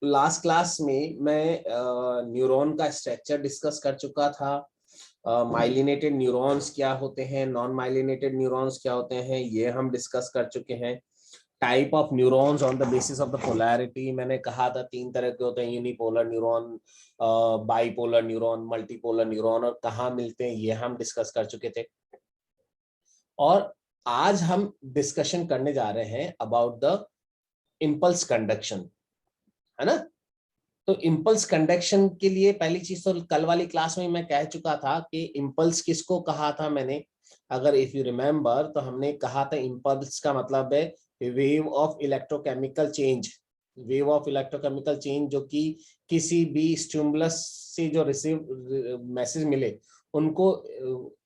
Last class में मैं neuron का स्ट्रक्चर डिस्कस कर चुका था। माइलिनेटेड न्यूरॉन्स क्या होते हैं, नॉन माइलिनेटेड न्यूरॉन्स क्या होते हैं, ये हम डिस्कस कर चुके हैं। Type of neurons on the basis of the polarity, मैंने कहा था 3 तरह के होते हैं, unipolar neuron, bipolar neuron, multipolar neuron, और कहाँ मिलते हैं ये हम डिस्कस कर चुके थे। और आज हम डिस्कशन करने जा रहे हैं अबाउट द इम्पल्स कंडक्शन, है ना। तो इम्पल्स कंडक्शन के लिए पहली चीज तो कल वाली क्लास में मैं कह चुका था कि इम्पल्स किसको कहा था मैंने, अगर इफ यू रिमेम्बर, तो हमने कहा था इम्पल्स का मतलब है wave of electrochemical change. Wave of electrochemical change जो कि किसी भी स्टिमुलस से जो रिसीव मैसेज मिले उनको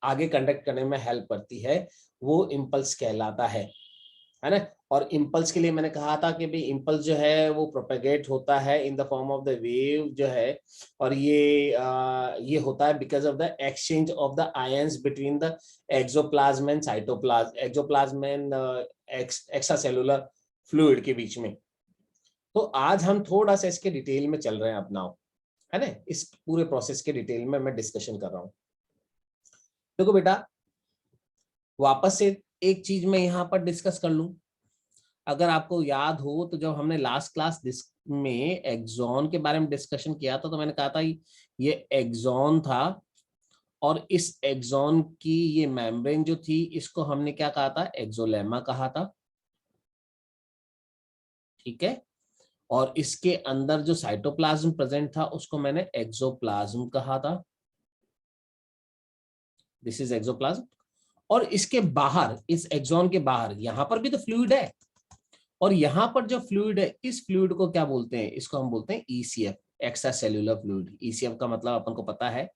आगे कंडक्ट करने में हेल्प करती है, वो इम्पल्स कहलाता है ना। और इम्पल्स के लिए मैंने कहा था कि भाई इम्पल्स जो है वो प्रोपेगेट होता है in the form of the wave जो है, और ये होता है because of the exchange of the ions between the axoplasm and cytoplasm, axoplasm and extra cellular fluid के बीच में। तो आज हम थोड़ा सा इसके डिटेल में चल रहे हैं अपना, है ना। इस पूरे प्रोसेस के डिटेल में मैं डिस्कशन कर रहा हूँ। देखो बेटा, वापस से एक चीज मैं यहाँ पर डिस्कस कर लूं। अगर आपको याद हो तो जब हमने लास्ट क्लास में एक्सॉन के बारे में डिस्कशन किया था, तो मैंने कहा था ये एक्सॉन था, और इस एक्सॉन की ये मेम्ब्रेन जो थी इसको हमने क्या कहा था, एक्सोलेमा कहा था, ठीक है। और इसके अंदर जो साइटोप्लाज्म प्रेजेंट था उसको मैंने एक्सोप्लाज्म कहा था, दिस इज एक्सोप्लाज्म। और इसके बाहर, इस एक्सॉन के बाहर, यहां पर भी तो फ्लूइड है, और यहां पर जो फ्लूइड है, इस फ्लूइड को क्या बोलते हैं, इसको हम बोलते हैं ECF, extra cellular fluid. ECF का मतलब अपन को पता है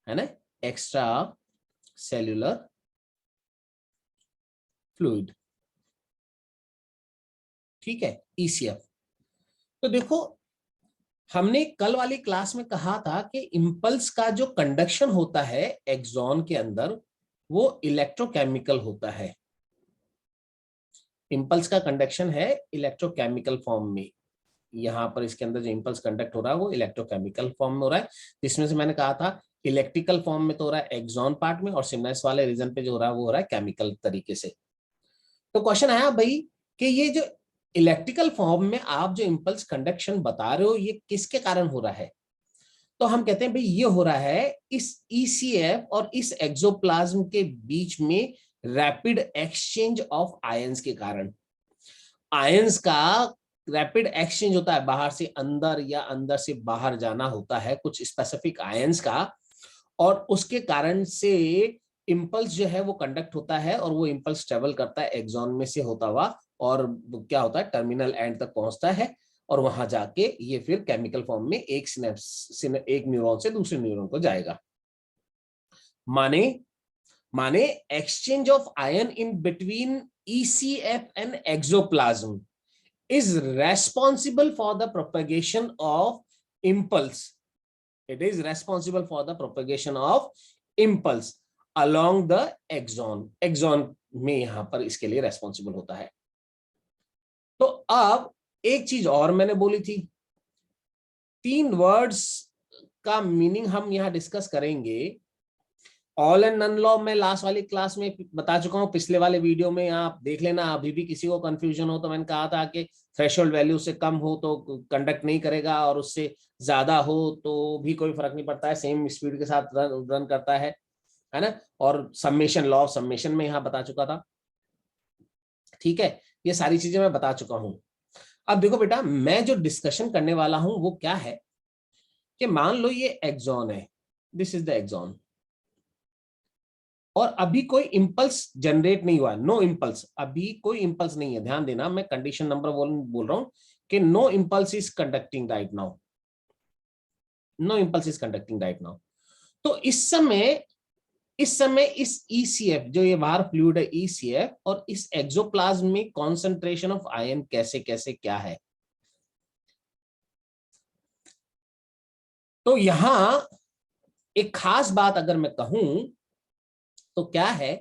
ना, एक्स्ट्रा सेल्यूलर फ्लूइड, ठीक है, ईसीएफ। तो देखो, हमने कल वाली क्लास में कहा था कि इंपल्स का जो कंडक्शन होता है एक्सॉन के अंदर वो इलेक्ट्रोकेमिकल होता है। इंपल्स का कंडक्शन है इलेक्ट्रोकेमिकल फॉर्म में। यहाँ पर इसके अंदर जो इंपल्स कंडक्ट हो रहा है वो इलेक्ट्रोकेमिकल फॉर्म में हो रहा है, जिसमें से मैंने कहा था इलेक्ट्रिकल फॉर्म में तो हो रहा है एक्सॉन पार्ट में, और सिग्नल्स वाले रीजन पे जो हो रहा है वो हो रहा है केमिकल तरीके से। तो क्वेश्चन आया भाई कि ये जो इलेक्ट्रिकल फॉर्म में आप जो इंपल्स कंडक्शन बता रहे हो ये किसके कारण हो रहा है, तो हम कहते हैं भाई ये हो रहा है इस ईसीएफ और इस एक्सोप्लाज्म के बीच में रैपिड एक्सचेंज ऑफ आयंस के कारण। आयंस का रैपिड एक्सचेंज होता है, बाहर से अंदर या अंदर से बाहर जाना होता है कुछ स्पेसिफिक आयंस का, और उसके कारण से इंपल्स जो है वो कंडक्ट होता है, और वो इंपल्स ट्रेवल करता है एक्सॉन में से होता हुआ, और क्या होता है, टर्मिनल एंड तक पहुंचता है, और वहां जाके ये फिर केमिकल फॉर्म में एक न्यूरॉन से दूसरे न्यूरॉन को जाएगा। माने माने exchange of ion in between ECF and axoplasm is responsible for the propagation of impulse. It is responsible for the propagation of impulse along the axon. Axon में यहां पर इसके लिए रेस्पॉन्सिबल होता है। तो अब एक चीज और मैंने बोली थी, 3 वर्ड्स का मीनिंग हम यहां डिस्कस करेंगे। ऑल एंड नन लॉ में लास्ट वाली क्लास में बता चुका हूं, पिछले वाले वीडियो में आप देख लेना। अभी भी किसी को कंफ्यूजन हो तो मैंने कहा था कि थ्रेशोल्ड वैल्यू से कम हो तो कंडक्ट नहीं करेगा, और उससे ज्यादा हो तो भी कोई फर्क नहीं पड़ता है, सेम स्पीड के साथ रन करता है ना। और सम्मेशन, लॉ ऑफ सम्मेशन में यहां बता चुका था, ठीक है। ये सारी चीजें मैं बता चुका हूं। अब देखो बेटा, मैं जो डिस्कशन करने वाला हूं वो क्या है कि मान लो ये एक्सॉन है, दिस इज द एक्सॉन, और अभी कोई इंपल्स जनरेट नहीं हुआ, नो इंपल्स, अभी कोई इंपल्स नहीं है। ध्यान देना, मैं कंडीशन नंबर 1 बोल रहा हूं कि no impulse is conducting right now, no impulse is conducting right now. तो इस समय इस ECF जो ये बाहर फ्लूइड है ECF, और इस एक्सोप्लाज्म में कॉन्सेंट्रेशन ऑफ आयन कैसे कैसे क्या है। तो यहां एक खास बात अगर मैं कहूं तो क्या है,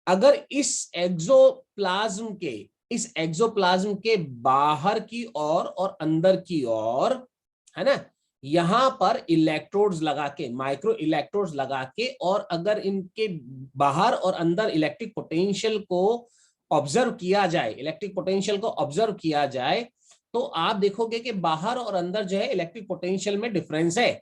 अगर इस एक्सोप्लाज्म के इस एक्सोप्लाज्म के बाहर की ओर और अंदर की ओर, है ना, यहां पर इलेक्ट्रोड्स लगा के, माइक्रो इलेक्ट्रोड्स लगा के, और अगर इनके बाहर और अंदर इलेक्ट्रिक पोटेंशियल को ऑब्जर्व किया जाए, इलेक्ट्रिक पोटेंशियल को ऑब्जर्व किया जाए, तो आप देखोगे कि बाहर और अंदर जो है इलेक्ट्रिक पोटेंशियल में डिफरेंस है।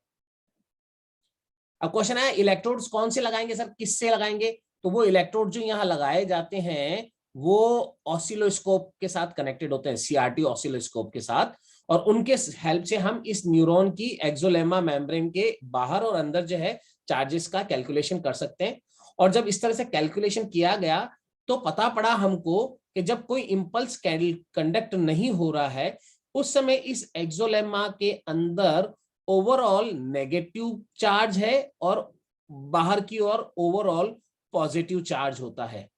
अब क्वेश्चन है इलेक्ट्रोड्स कौन से लगाएंगे सर, किससे लगाएंगे? तो वो इलेक्ट्रोड जो यहाँ लगाए जाते हैं वो ऑसिलोस्कोप के साथ कनेक्टेड होते हैं, सीआरटी ऑसिलोस्कोप के साथ, और उनके हेल्प से हम इस न्यूरॉन की एक्सोलेमा मेम्ब्रेन के बाहर और अंदर जो है चार्जेस का कैलकुलेशन कर सकते हैं। और जब इस तरह से कैलकुलेशन किया गया तो पता पड़ा हमको कि जब कोई इंपल्स कंडक्ट नहीं हो रहा है उस समय इस एक्सोलेमा के अंदर ओवरऑल नेगेटिव चार्ज है और बाहर की ओर ओवरऑल पॉजिटिव चार्ज होता है।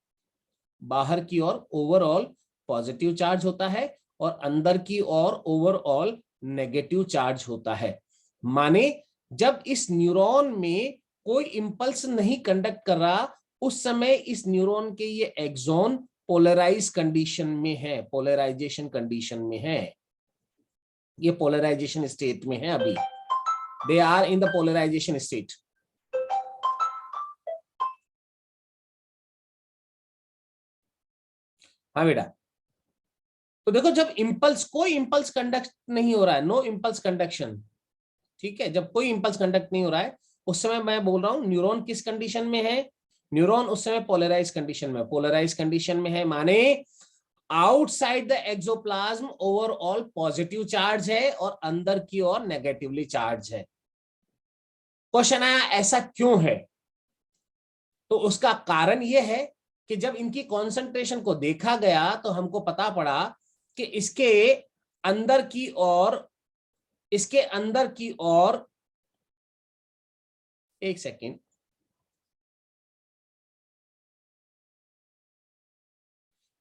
बाहर की ओर ओवरऑल पॉजिटिव चार्ज होता है और अंदर की ओर ओवरऑल नेगेटिव चार्ज होता है। माने जब इस न्यूरॉन में कोई इंपल्स नहीं कंडक्ट कर रहा उस समय इस न्यूरॉन के ये एक्सॉन पोलराइज कंडीशन में है, पोलराइजेशन कंडीशन में है, ये पोलराइजेशन स्टेट में है अभी, they are in the polarisation state. हाँ बेटा, तो देखो जब इंपल्स, कोई इंपल्स कंडक्ट नहीं हो रहा है, नो इंपल्स कंडक्शन, ठीक है, जब कोई इंपल्स कंडक्ट नहीं हो रहा है उस समय मैं बोल रहा हूं न्यूरॉन किस कंडीशन में है, न्यूरॉन उस समय पोलराइज कंडीशन में, पोलराइज कंडीशन में है, माने outside the axoplasm overall positive charge है और अंदर की ओर नेगेटिवली चार्ज है। क्वेश्चन आया ऐसा क्यों है? तो उसका कारण यह है कि जब इनकी कॉन्सेंट्रेशन को देखा गया तो हमको पता पड़ा कि इसके अंदर की ओर, इसके अंदर की ओर, एक सेकेंड,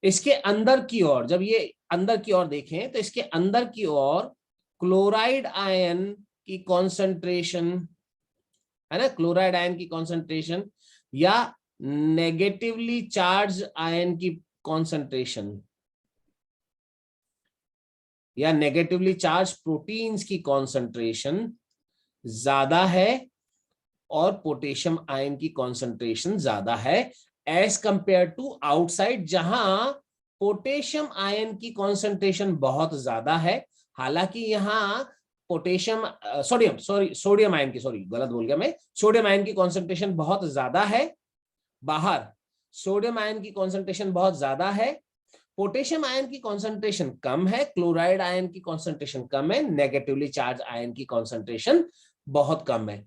इसके अंदर की ओर, जब ये अंदर की ओर देखें तो इसके अंदर की ओर क्लोराइड आयन की कॉन्सेंट्रेशन, है ना, क्लोराइड आयन की कॉन्सेंट्रेशन या नेगेटिवली चार्ज आयन की कॉन्सेंट्रेशन या नेगेटिवली चार्ज प्रोटीन्स की कॉन्सेंट्रेशन ज्यादा है और पोटेशियम आयन की कॉन्सेंट्रेशन ज्यादा है एज कंपेयर टू आउटसाइड, जहां पोटेशियम आयन की कॉन्सेंट्रेशन बहुत ज्यादा है। हालांकि यहाँ पोटेशियम, सोडियम आयन की, सॉरी गलत बोल गया मैं, सोडियम आयन की कॉन्सेंट्रेशन बहुत ज्यादा है बाहर, सोडियम आयन की कॉन्सेंट्रेशन बहुत ज्यादा है, पोटेशियम आयन की कॉन्सेंट्रेशन कम है, क्लोराइड आयन की कॉन्सेंट्रेशन कम है, नेगेटिवली चार्ज आयन की कॉन्सेंट्रेशन बहुत कम है।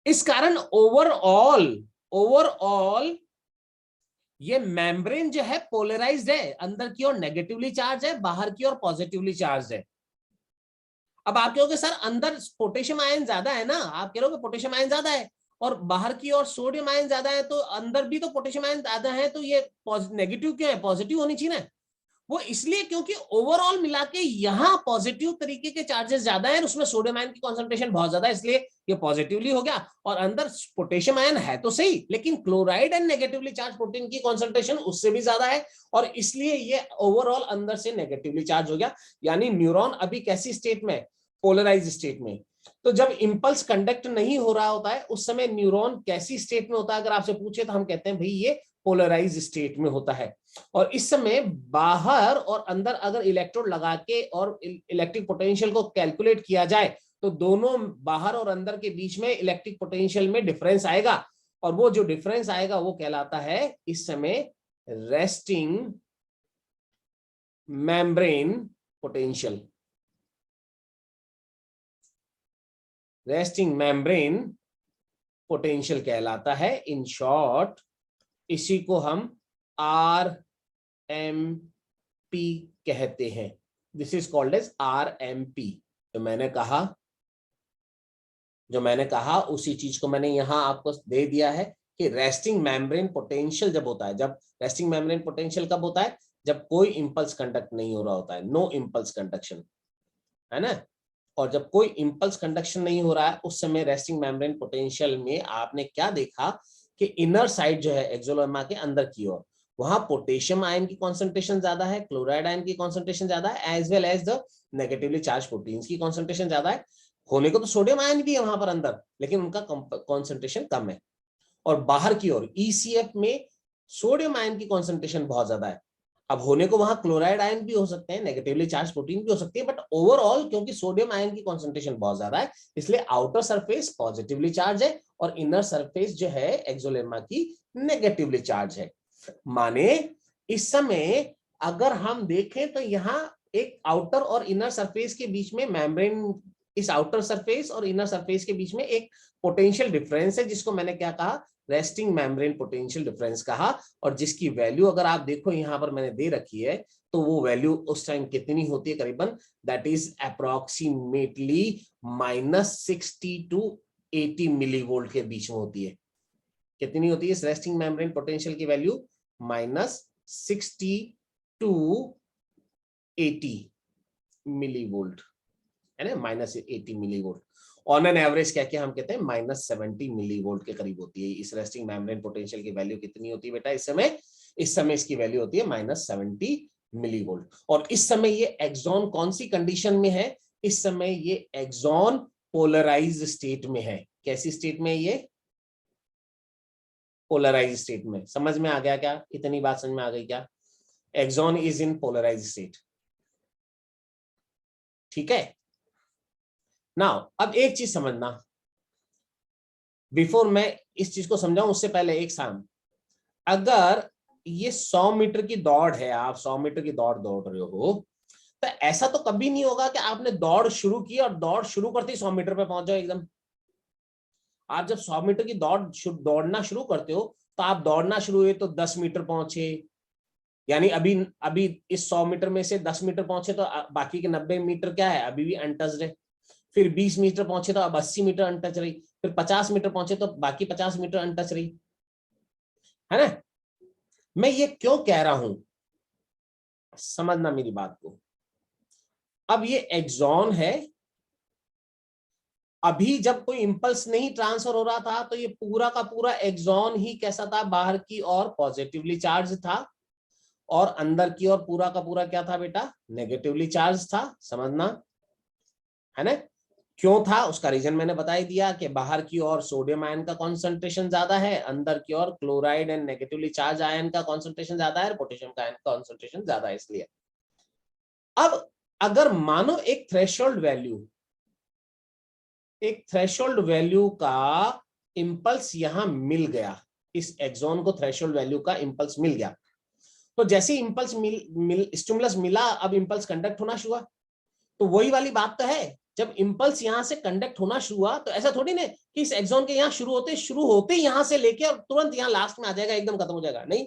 इस कारण ओवरऑल ये मेम्ब्रेन जो है पोलराइज्ड है, अंदर की ओर नेगेटिवली चार्ज है, बाहर की ओर पॉजिटिवली चार्ज है। अब आप कहोगे सर अंदर पोटेशियम आयन ज्यादा है ना, आप कह रहे हो पोटेशियम आयन ज्यादा है और बाहर की ओर सोडियम आयन ज्यादा है, तो अंदर भी तो पोटेशियम आयन ज्यादा है, तो ये नेगेटिव क्यों है, पॉजिटिव होनी चाहिए ना। वो इसलिए क्योंकि ओवरऑल मिला के यहाँ पॉजिटिव तरीके के चार्जेस ज्यादा है, उसमें सोडियम आयन की कॉन्सेंट्रेशन बहुत ज्यादा है, इसलिए ये पॉजिटिवली हो गया, और अंदर पोटेशियम आयन है तो सही लेकिन chloride and negatively charge protein की कॉन्सेंट्रेशन उससे भी ज्यादा है और इसलिए ये ओवरऑल अंदर से नेगेटिवली चार्ज हो गया। यानी न्यूरॉन अभी कैसी स्टेट में, पोलराइज स्टेट में। तो जब इंपल्स कंडक्ट नहीं हो रहा होता है उस समय न्यूरॉन कैसी स्टेट में होता है, अगर आपसे पूछे तो हम कहते हैं भाई ये पोलराइज स्टेट में होता है। और इस समय बाहर और अंदर अगर इलेक्ट्रोड लगा के और इलेक्ट्रिक पोटेंशियल को कैलकुलेट किया जाए तो दोनों बाहर और अंदर के बीच में इलेक्ट्रिक पोटेंशियल में डिफरेंस आएगा और वो जो डिफरेंस आएगा वो कहलाता है इस समय resting membrane potential, resting membrane potential कहलाता है। इन शॉर्ट इसी को हम RMP कहते हैं, this is called as RMP। जो मैंने कहा उसी चीज को मैंने यहां आपको दे दिया है कि रेस्टिंग मेम्ब्रेन पोटेंशियल जब होता है, जब रेस्टिंग मेम्ब्रेन पोटेंशियल कब होता है, जब कोई इंपल्स कंडक्ट नहीं हो रहा होता है, नो इंपल्स कंडक्शन, है ना। और जब कोई इंपल्स कंडक्शन नहीं हो रहा है उस समय रेस्टिंग मेम्ब्रेन पोटेंशियल में आपने क्या देखा कि इनर साइड जो है एक्सोलेमा के अंदर की ओर वहां पोटेशियम आयन की कॉन्सेंट्रेशन ज्यादा है, क्लोराइड आयन की कॉन्सेंट्रेशन ज्यादा है, as well as the negatively charge proteins की कॉन्सेंट्रेशन ज्यादा है। होने को तो सोडियम आयन भी है वहां पर अंदर, लेकिन उनका कॉन्सेंट्रेशन कम है। और बाहर की ओर ECF में सोडियम आयन की कॉन्सेंट्रेशन बहुत ज्यादा है। अब होने को वहां क्लोराइड आयन भी हो सकते हैं, नेगेटिवली चार्ज प्रोटीन भी हो सकती है, बट ओवरऑल क्योंकि सोडियम आयन की कॉन्सेंट्रेशन बहुत ज्यादा है, इसलिए आउटर सरफेस पॉजिटिवली चार्ज है और इनर सरफेस जो है एक्सोलेमा की नेगेटिवली चार्ज है। माने इस समय अगर हम देखें तो यहाँ एक आउटर और इनर सरफेस के बीच में मेम्ब्रेन, इस आउटर सरफेस और इनर सरफेस के बीच में एक पोटेंशियल डिफरेंस है, जिसको मैंने क्या कहा, रेस्टिंग मेम्ब्रेन पोटेंशियल डिफरेंस कहा। और जिसकी वैल्यू अगर आप देखो यहां पर मैंने दे रखी है, तो वो वैल्यू उस टाइम कितनी होती है, करीबन that is approximately -60 to 80 millivolt के बीच में होती है। कितनी होती है इस रेस्टिंग मेम्ब्रेन पोटेंशियल की वैल्यू? -60 टू 80 मिलीवोल्ट, है ना, -80 मिलीवोल्ट। ऑन एन एवरेज क्या क्या हम कहते हैं -70 मिलीवोल्ट के करीब होती है। इस रेस्टिंग मेम्ब्रेन पोटेंशियल की वैल्यू कितनी होती है बेटा इस समय? इस समय इसकी वैल्यू होती है -70 मिलीवोल्ट। और इस समय ये एक्सॉन कौन सी कंडीशन में है? इस समय ये एक्सॉन पोलराइज स्टेट में है। कैसी स्टेट में? ये पोलराइज स्टेट में। समझ में आ गया क्या? इतनी बात समझ में आ गई क्या? Axon is in polarise state. ठीक है। नाउ अब एक चीज समझना, बिफोर मैं इस चीज को समझाऊं उससे पहले एक साम, अगर ये 100 मीटर की दौड़ है, आप 100 मीटर की दौड़ दौड़ रहे हो, तो ऐसा तो कभी नहीं होगा कि आपने दौड़ शुरू की और दौड़ शुरू करते ही 100 मीटर पे पहुंच जाओ एकदम। आप जब 100 मीटर की दौड़ना शुरू करते हो, तो आप दौड़ना शुरू हुए तो 10 मीटर पहुंचे, यानी अभी अभी इस 100 मीटर में से 10 मीटर पहुंचे, तो बाकी के 90 मीटर क्या है, अभी भी अनटच्ड है। फिर 20 मीटर पहुंचे तो अब 80 मीटर अनटच रही, फिर 50 मीटर पहुंचे तो बाकी 50 मीटर अनटच रही, है ना। मैं ये क्यों कह रहा हूं, समझना मेरी बात को। अब ये एक्सॉन है, अभी जब कोई इंपल्स नहीं ट्रांसफर हो रहा था तो ये पूरा का पूरा एक्सॉन ही कैसा था, बाहर की ओर पॉजिटिवली चार्ज था, और अंदर की ओर पूरा का पूरा क्या था बेटा, नेगेटिवली चार्ज था। समझना, है ना। क्यों था उसका रीजन मैंने बता ही दिया कि बाहर की ओर सोडियम आयन का कॉन्सेंट्रेशन ज्यादा है, अंदर की ओर chloride and negatively charge ion का कॉन्सेंट्रेशन ज्यादा है, पोटेशियम का आयन कॉन्सेंट्रेशन ज्यादा है, इसलिए। अब अगर मानो एक थ्रेशोल्ड वैल्यू का इंपल्स यहां मिल गया, इस एक्सॉन को थ्रेशोल्ड वैल्यू का इंपल्स मिल गया, तो जैसे इंपल्स स्टिमुलस मिला, अब इंपल्स कंडक्ट होना शुरू हुआ। तो वही वाली बात तो है, जब इंपल्स यहां से कंडक्ट होना शुरू हुआ, तो ऐसा थोड़ी ना कि इस एक्सॉन के यहां शुरू होते यहां से लेके और तुरंत यहां लास्ट में आ जाएगा, एकदम खत्म हो जाएगा, नहीं।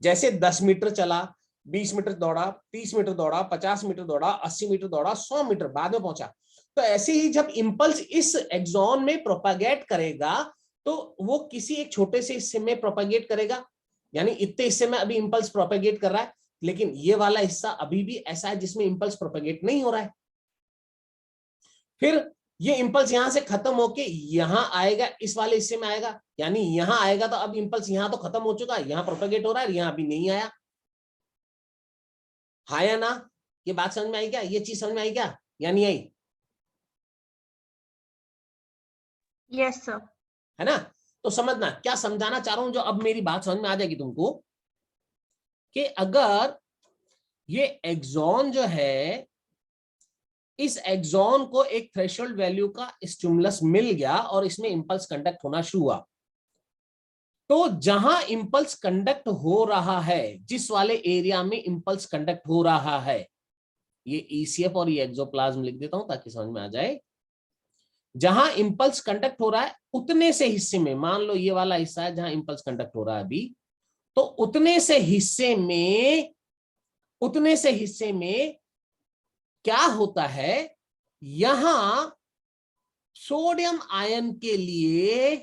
जैसे 10 मीटर चला, 20 मीटर दौड़ा, 30 मीटर दौड़ा, 50 मीटर दौड़ा, 80 मीटर दौड़ा, 100 मीटर बाद में पहुंचा, तो ऐसे ही जब इंपल्स इस एक्सॉन में प्रोपागेट करेगा, तो वो किसी एक छोटे से हिस्से में प्रोपागेट करेगा, यानी इतने हिस्से में अभी इंपल्स प्रोपागेट कर रहा है, लेकिन ये वाला हिस्सा अभी भी ऐसा है जिसमें इंपल्स प्रोपागेट नहीं हो रहा है। फिर ये इंपल्स यहां से खत्म होके यहां आएगा, इस वाले हिस्से में आएगा, यानी यहां आएगा, तो अब इंपल्स यहां तो खत्म हो चुका है, यहां प्रोपेगेट हो रहा है, यहां अभी नहीं आया। हाँ या ना? ये बात समझ में आई क्या? ये चीज समझ में आई क्या या नहीं आई? Yes sir. है ना। तो समझना क्या समझाना चाह रहा हूं, जो अब मेरी बात समझ में आ जाएगी तुमको, कि अगर ये एक्सॉन जो है, इस एक्सॉन को एक थ्रेशोल्ड वैल्यू का स्टिमुलस मिल गया और इसमें इंपल्स कंडक्ट होना शुरू हुआ, तो जहां इंपल्स कंडक्ट हो रहा है, जिस वाले एरिया में इंपल्स कंडक्ट हो रहा है, ये ECF और ये एक्सोप्लाज्म लिख देता हूं ताकि समझ में आ जाए। जहां इंपल्स कंडक्ट हो रहा है उतने से हिस्से में, मान लो ये वाला हिस्सा है जहां इंपल्स कंडक्ट हो रहा है अभी, तो उतने से हिस्से में क्या होता है, यहां सोडियम आयन के लिए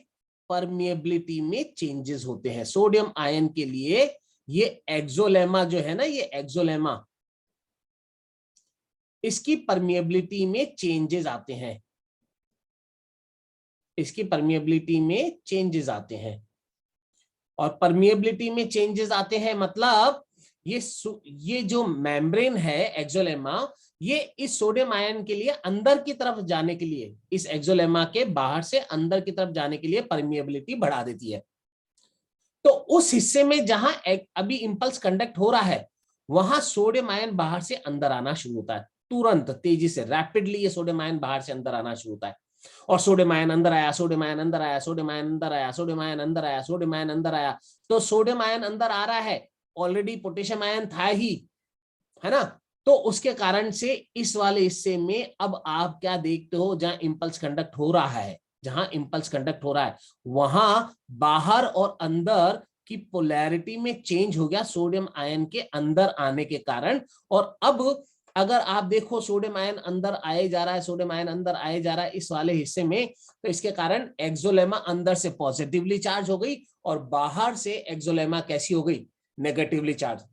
परमिएबिलिटी में चेंजेस होते हैं। सोडियम आयन के लिए ये एक्सोलेमा जो है ना, ये एक्सोलेमा, इसकी परमिएबिलिटी में चेंजेस आते हैं, इसकी परमिएबिलिटी में चेंजेस आते हैं। और परमिएबिलिटी में चेंजेस आते हैं, मतलब ये जो मेम्ब्रेन है एक्सोलेमा, ये इस सोडियम आयन के लिए अंदर की तरफ जाने के लिए, इस एक्सोलेमा के बाहर से अंदर की तरफ जाने के लिए परमिएबिलिटी बढ़ा देती है। तो उस हिस्से में जहां अभी इंपल्स कंडक्ट हो रहा है, वहां सोडियम आयन बाहर से अंदर आना शुरू होता है, तुरंत तेजी से रैपिडली ये सोडियम आयन बाहर से अंदर आना शुरू होता है। और सोडियम आयन अंदर आया, सोडियम आयन अंदर आया, सोडियम आयन अंदर आया, सोडियम आयन अंदर आया, सोडियम आयन अंदर आया। तो सोडियम आयन अंदर आ रहा है, ऑलरेडी पोटेशियम आयन था ही, है ना। तो उसके कारण से इस वाले हिस्से में अब आप क्या देखते हो, जहां इंपल्स कंडक्ट हो रहा है, जहां इंपल्स कंडक्ट हो रहा है, वहां बाहर और अंदर की पोलैरिटी में चेंज हो गया सोडियम आयन के अंदर आने के कारण। और अब अगर आप देखो सोडियम आयन अंदर आए जा रहा है, सोडियम आयन अंदर आए जा रहा है इस वाले हिस्से में, तो इसके कारण एक्सोलेमा अंदर से पॉजिटिवली चार्ज हो गई और बाहर से एक्सोलेमा कैसी हो गई, नेगेटिवली चार्ज।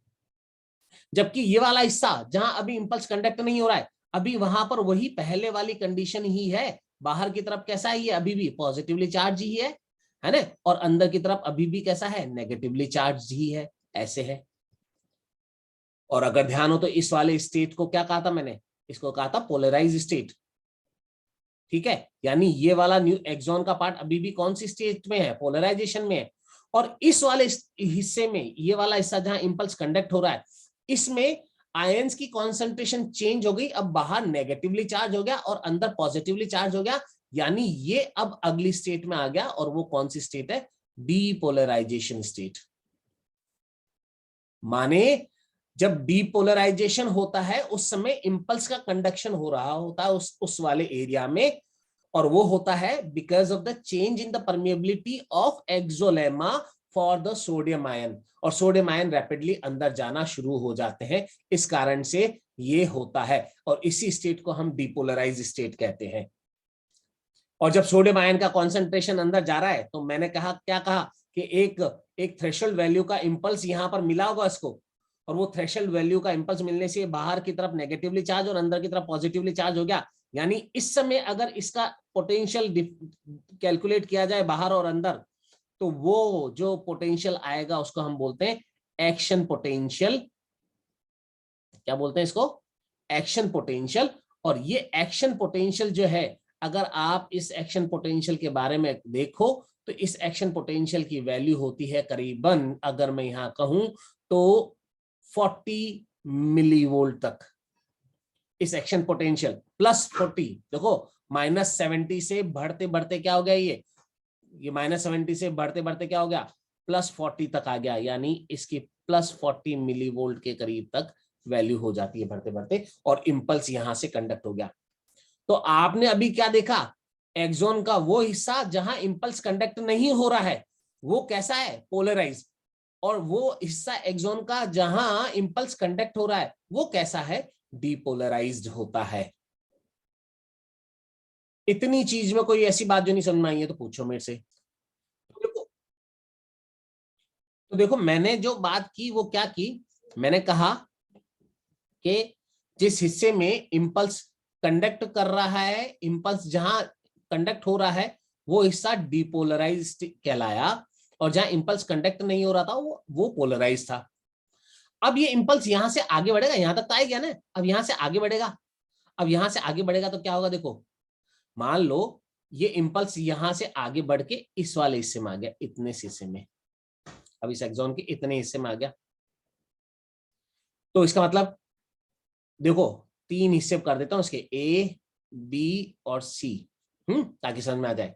जबकि ये वाला हिस्सा जहां अभी इंपल्स कंडक्ट नहीं हो रहा है, अभी वहां पर वही पहले वाली कंडीशन ही है, बाहर की तरफ कैसा ही है, अभी भी पॉजिटिवली चार्ज ही है ना, और अंदर की तरफ अभी भी कैसा है, नेगेटिवली चार्ज ही है, ऐसे है। और अगर ध्यान हो तो इस वाले स्टेट को क्या कहा था मैंने, इसको कहा था पोलराइज स्टेट, ठीक है। यानी ये वाला न्यू एक्सॉन का पार्ट अभी भी कौन सी स्टेट में है, पोलराइजेशन में है। और इस वाले हिस्से में, ये वाला हिस्सा जहां इंपल्स कंडक्ट हो रहा है, इसमें आयंस की कॉन्सेंट्रेशन चेंज हो गई, अब बाहर नेगेटिवली चार्ज हो गया और अंदर पॉजिटिवली चार्ज हो गया। यानी ये अब अगली स्टेट में आ गया, और वो कौन सी स्टेट है, डीपोलराइजेशन स्टेट। माने जब डीपोलराइजेशन होता है उस समय इंपल्स का कंडक्शन हो रहा होता है उस वाले एरिया में, और वो होता है because of the change in the permeability of axolemma for the sodium ion, और सोडियम आयन रैपिडली अंदर जाना शुरू हो जाते हैं, इस कारण से ये होता है। और इसी स्टेट को हम डीपोलराइज स्टेट कहते हैं। और जब सोडियम आयन का कॉन्सेंट्रेशन अंदर जा रहा है, तो मैंने कहा, क्या कहा कि एक थ्रेशोल्ड वैल्यू का इंपल्स यहां पर मिला होगा इसको, और वो थ्रेशोल्ड वैल्यू का इंपल्स मिलने से बाहर की तरफ नेगेटिवली चार्ज और अंदर की तरफ पॉजिटिवली चार्ज हो गया। यानी इस समय अगर इसका पोटेंशियल कैलकुलेट किया जाए बाहर और अंदर, तो वो जो पोटेंशियल आएगा उसको हम बोलते हैं एक्शन पोटेंशियल। क्या बोलते हैं इसको, एक्शन पोटेंशियल। और ये एक्शन पोटेंशियल जो है, अगर आप इस एक्शन पोटेंशियल के बारे में देखो, तो इस एक्शन पोटेंशियल की वैल्यू होती है करीबन, अगर मैं यहां कहूं तो 40 मिलीवोल्ट तक। इस एक्शन पोटेंशियल प्लस 40, देखो -70 से बढ़ते बढ़ते क्या हो गया, ये -70 से बढ़ते बढ़ते क्या हो गया, +40 तक आ गया। यानी इसकी +40 मिलीवोल्ट के करीब तक वैल्यू हो जाती है बढ़ते बढ़ते, और इंपल्स यहां से कंडक्ट हो गया। तो आपने अभी क्या देखा, एक्सॉन का वो हिस्सा जहां इंपल्स कंडक्ट नहीं हो रहा है वो कैसा है, पोलराइज। और वो हिस्सा एक्सॉन का जहां इंपल्स कंडक्ट हो रहा है वो कैसा है, डीपोलराइज्ड होता है। इतनी चीज में कोई ऐसी बात जो नहीं समझ में आई है तो पूछो मेरे से। तो देखो मैंने जो बात की वो क्या की, मैंने कहा कि जिस हिस्से में इंपल्स कंडक्ट कर रहा है, इंपल्स जहां कंडक्ट हो रहा है वो हिस्सा डीपोलराइज्ड कहलाया, और जहां इंपल्स कंडक्ट नहीं हो रहा था वो पोलराइज था। अब ये इंपल्स यहां से आगे बढ़ेगा, यहां तक तो आ गया ना, अब यहां से आगे बढ़ेगा। अब यहां से आगे बढ़ेगा तो क्या होगा, देखो मान लो ये इंपल्स यहां से आगे बढ़ के इस वाले हिस्से में आ गया, इतने से हिस्से में, अब इस एक्सॉन के इतने हिस्से में आ गया। तो इसका मतलब देखो 3 हिस्से कर देता हूं इसके, ए बी और सी, ताकि समझ में आ जाए।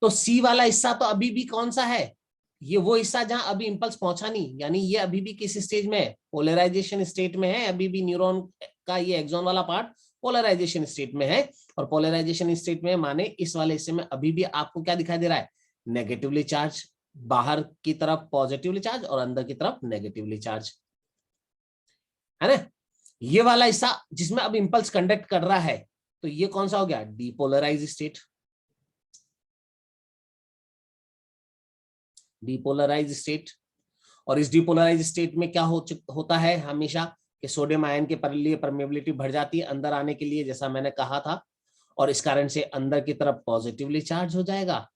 तो सी वाला हिस्सा तो अभी भी कौन सा है, ये वो हिस्सा जहां अभी इंपल्स पहुंचा नहीं, यानी ये अभी भी किस स्टेज में है, पोलराइजेशन स्टेट में है। अभी भी न्यूरॉन का ये एक्सॉन वाला पार्ट पोलराइजेशन स्टेट में है, और पोलराइजेशन स्टेट में माने इस वाले हिस्से में अभी भी आपको क्या दिखाई दे रहा है, नेगेटिवली चार्ज, बाहर की तरफ पॉजिटिवली चार्ज और अंदर की तरफ नेगेटिवली चार्ज, है ना। ये वाला हिस्सा जिसमें अब इंपल्स कंडक्ट कर रहा है, तो ये कौन सा हो गया, डीपोलराइज स्टेट। Depolarise state. और इस डीपोलराइज स्टेट में क्या होता है हमेशा कि सोडियम आयन के लिए परमेबिलिटी बढ़ जाती है अंदर आने के लिए, जैसा मैंने कहा था, और इस कारण से अंदर की तरफ पॉजिटिवली चार्ज हो जाएगा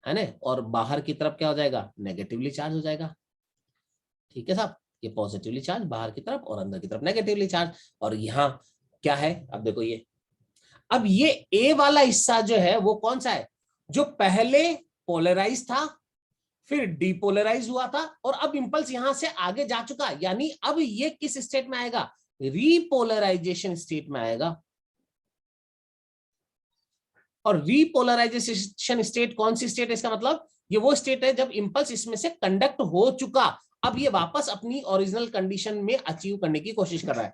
है ना, और बाहर की तरफ क्या हो जाएगा, नेगेटिवली चार्ज हो जाएगा। ठीक है साहब, ये पॉजिटिवली चार्ज बाहर की तरफ और अंदर की तरफ नेगेटिवली चार्ज। और यहाँ क्या है, अब देखो ये, अब ये ए वाला हिस्सा जो है वो कौन सा है, जो पहले पोलराइज था फिर डीपोलराइज हुआ था और अब इंपल्स यहां से आगे जा चुका, यानी अब ये किस स्टेट में आएगा, रीपोलराइजेशन स्टेट में आएगा। और रीपोलराइजेशन स्टेट कौन सी स्टेट है, इसका मतलब ये वो स्टेट है जब इंपल्स इसमें से कंडक्ट हो चुका, अब ये वापस अपनी ओरिजिनल कंडीशन में अचीव करने की कोशिश कर रहा है।